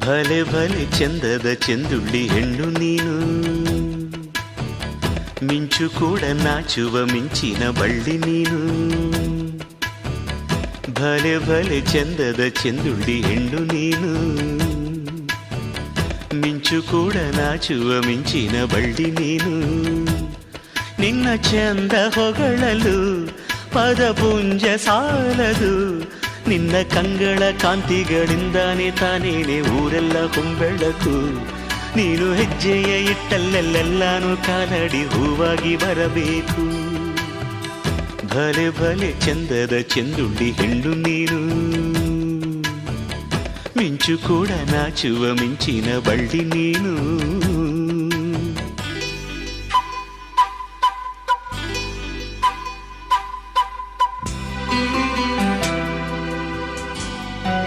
ಭಲೆ ಭಲೆ ಚಂದದ ಚೆಂದುಳ್ಳಿ ಹೆಣ್ಣು ನೀನು, ಮಿಂಚು ಕೂಡ ನಾಚುವ ಮಿಂಚಿನ ಬಳ್ಳಿ ನೀನು. ಭಲೆ ಭಲೆ ಚಂದದ ಚೆಂದುಳ್ಳಿ ಹೆಣ್ಣು ನೀನು, ಮಿಂಚು ಕೂಡ ನಾಚುವ ಮಿಂಚಿನ ಬಳ್ಳಿ ನೀನು. ನಿನ್ನ ಚಂದ ಹೊಗಳಲು ಪದಪುಂಜ ಸಾಲದು, ನಿನ್ನ ಕಂಗಳ ಕಾಂತಿಗಳಿಂದಾನೆ ತಾನೇನೆ ಊರೆಲ್ಲ ಹೊಂಬೆಳಕು. ನೀನು ಹೆಜ್ಜೆಯ ಇಟ್ಟಲ್ಲೆಲ್ಲೆಲ್ಲಾನು ಕಾಲಡಿ ಹೂವಾಗಿ ಬರಬೇಕು. ಭಲೆ ಭಲೆ ಚಂದದ ಚೆಂದುಳ್ಳಿ ಹೆಣ್ಣು ನೀನು, ಮಿಂಚು ಕೂಡ ನಾಚುವ ಮಿಂಚಿನ ಬಳ್ಳಿ ನೀನು.